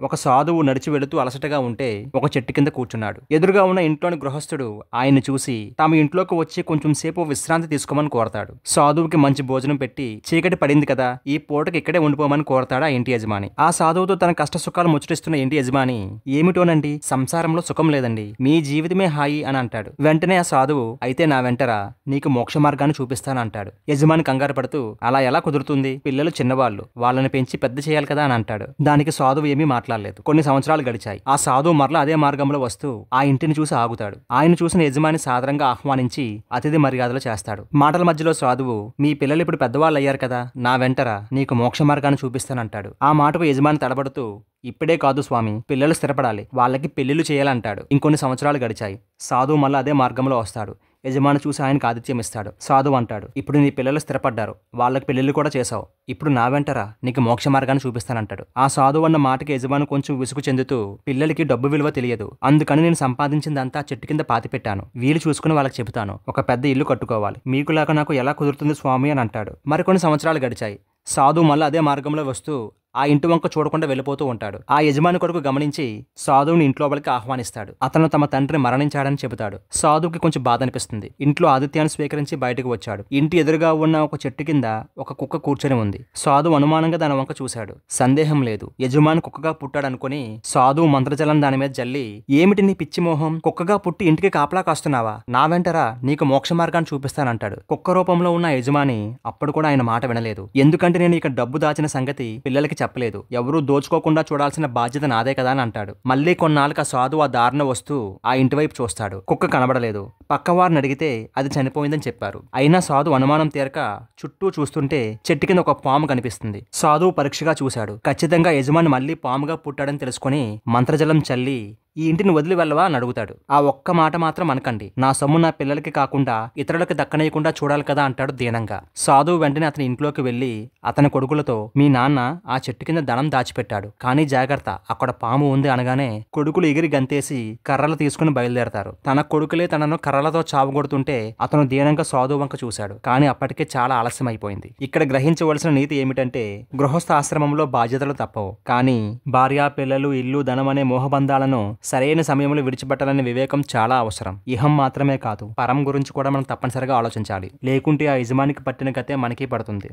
ఒక సాధువు నడిచి వెళుతూ అలసటగా ఉంటే ఒక చెట్టు కింద కూర్చున్నాడు. ఎదురుగా ఉన్న ఇంట్లోని గృహస్థుడు ఆయన్ని చూసి తమ ఇంట్లోకి వచ్చి కొంచెం సేపు విశ్రాంతి తీసుకోమని కోరతాడు. సాధువుకి మంచి భోజనం పెట్టి చీకటి పడింది కదా, ఈ పూటకి ఇక్కడే ఉండిపోమని కోరతాడు ఆ ఇంటి యజమాని. ఆ సాధువుతో తన కష్ట సుఖాలు ముచ్చటిస్తున్న ఇంటి యజమాని, ఏమిటోనండి, సంసారంలో సుఖం లేదండి, మీ జీవితమే హాయి అని అంటాడు. వెంటనే ఆ సాధువు, అయితే నా వెంటరా, నీకు మోక్ష మార్గాన్ని చూపిస్తానంటాడు. యజమాని కంగారు పడుతూ, అలా ఎలా కుదురుతుంది, పిల్లలు చిన్నవాళ్ళు, వాళ్ళని పెంచి పెద్ద చేయాలి కదా అని అంటాడు. దానికి సాధువు ఏమీ మాట్లాడలేదు. కొన్ని సంవత్సరాలు గడిచాయి. ఆ సాధువు మరలా అదే మార్గంలో వస్తూ ఆ ఇంటిని చూసి ఆగుతాడు. ఆయన చూసిన యజమాని సాదరంగా ఆహ్వానించి అతిథి మర్యాదలు చేస్తాడు. మాటల మధ్యలో సాధువు, మీ పిల్లలు ఇప్పుడు పెద్దవాళ్ళు అయ్యారు కదా, నా వెంటరా, నీకు మోక్ష మార్గాన్ని చూపిస్తానంటాడు. ఆ మాటకు యజమాని తడబడుతూ, ఇప్పుడే కాదు స్వామి, పిల్లలు స్థిరపడాలి, వాళ్ళకి పెళ్లిళ్లు చేయాలంటాడు. ఇంకొన్ని సంవత్సరాలు గడిచాయి. సాధువు మళ్ళీ అదే మార్గంలో వస్తాడు. యజమాని చూసి ఆయనకు ఆతిథ్యం ఇస్తాడు. సాధువు అంటాడు, ఇప్పుడు నీ పిల్లలు స్థిరపడ్డారు, వాళ్ళకి పెళ్లిళ్ళు కూడా చేశావు, ఇప్పుడు నా వెంటరా, నీకు మోక్ష మార్గాన్ని చూపిస్తానంటాడు. ఆ సాధువు అన్న మాటకి యజమాని కొంచెం విసుగు చెందుతూ, పిల్లలకి డబ్బు విలువ తెలియదు, అందుకని నేను సంపాదించిందంతా చెట్టు కింద పాతి పెట్టాను, వీలు చూసుకుని వాళ్ళకి చెబుతాను, ఒక పెద్ద ఇల్లు కట్టుకోవాలి, మీకులాగా నాకు ఎలా కుదురుతుంది స్వామి అని అంటాడు. మరికొన్ని సంవత్సరాలు గడిచాయి. సాధువు మళ్ళీ అదే మార్గంలో వస్తూ ఆ ఇంటి వంక చూడకుండా వెళ్ళిపోతూ ఉంటాడు. ఆ యజమాని కొడుకు గమనించి సాధువుని ఇంట్లోపలికి ఆహ్వానిస్తాడు. అతను తమ తండ్రి మరణించాడని చెబుతాడు. సాధువుకి కొంచెం బాధ అనిపిస్తుంది. ఇంట్లో ఆతిథ్యాన్ని స్వీకరించి బయటకు వచ్చాడు. ఇంటి ఎదురుగా ఉన్న ఒక చెట్టు కింద ఒక కుక్క కూర్చొని ఉంది. సాధువు అనుమానంగా దాని వంక చూశాడు. సందేహం లేదు, యజమాని కుక్కగా పుట్టాడనుకుని సాధువు మంత్రజలం దాని మీద జల్లి, ఏమిటి నీ పిచ్చి మోహం, కుక్కగా పుట్టి ఇంటికి కాపలా కాస్తున్నావా, నా వెంటరా, నీకు మోక్ష మార్గాన్ని చూపిస్తానంటాడు. కుక్క రూపంలో ఉన్న యజమాని అప్పుడు కూడా ఆయన మాట వినలేదు. ఎందుకంటే నేను ఇక డబ్బు దాచిన సంగతి పిల్లలకి చెప్పలేదు, ఎవరూ దోచుకోకుండా చూడాల్సిన బాధ్యత నాదే కదా అని అంటాడు. మళ్ళీ కొన్నాళ్ళకి ఆ సాధువు ఆ దారిన వస్తూ ఆ ఇంటి వైపు చూస్తాడు. కుక్క కనబడలేదు. పక్కవారిని అడిగితే అది చనిపోయిందని చెప్పారు. అయినా సాధువు అనుమానం తీరక చుట్టూ చూస్తుంటే చెట్టు కింద ఒక పాము కనిపిస్తుంది. సాధువు పరీక్షగా చూశాడు. ఖచ్చితంగా యజమాని మళ్ళీ పాముగా పుట్టాడని తెలుసుకుని మంత్రజలం చల్లి, ఈ ఇంటిని వదిలి వెళ్ళవా అని అడుగుతాడు. ఆ ఒక్క మాట మాత్రం అనకండి, నా సొమ్ము నా పిల్లలకి కాకుండా ఇతరులకు దక్కనేయకుండా చూడాలి కదా అంటాడు దీనంగా. సాధువు వెంటనే అతని ఇంట్లోకి వెళ్లి అతని కొడుకులతో, మీ నాన్న ఆ చెట్టు కింద ధనం దాచిపెట్టాడు, కానీ జాగ్రత్త, అక్కడ పాము ఉంది అనగానే కొడుకులు ఎగిరి గంతేసి కర్రలు తీసుకుని బయలుదేరతారు. తన కొడుకులే తనను కర్రలతో చావగొడుతుంటే అతను దీనంగా సాధువు వంక చూశాడు. కానీ అప్పటికే చాలా ఆలస్యం అయిపోయింది. ఇక్కడ గ్రహించవలసిన నీతి ఏమిటంటే, గృహస్థ ఆశ్రమంలో బాధ్యతలు తప్పవు, కానీ భార్య, పిల్లలు, ఇల్లు, ధనం అనే మోహబంధాలను సరైన సమయంలో విడిచిపెట్టాలనే వివేకం చాలా అవసరం. ఇహం మాత్రమే కాదు, పరం గురించి కూడా మనం తప్పనిసరిగా ఆలోచించాలి. లేకుంటే ఆ యజమానికి పట్టిన గతే మనకి పడుతుంది.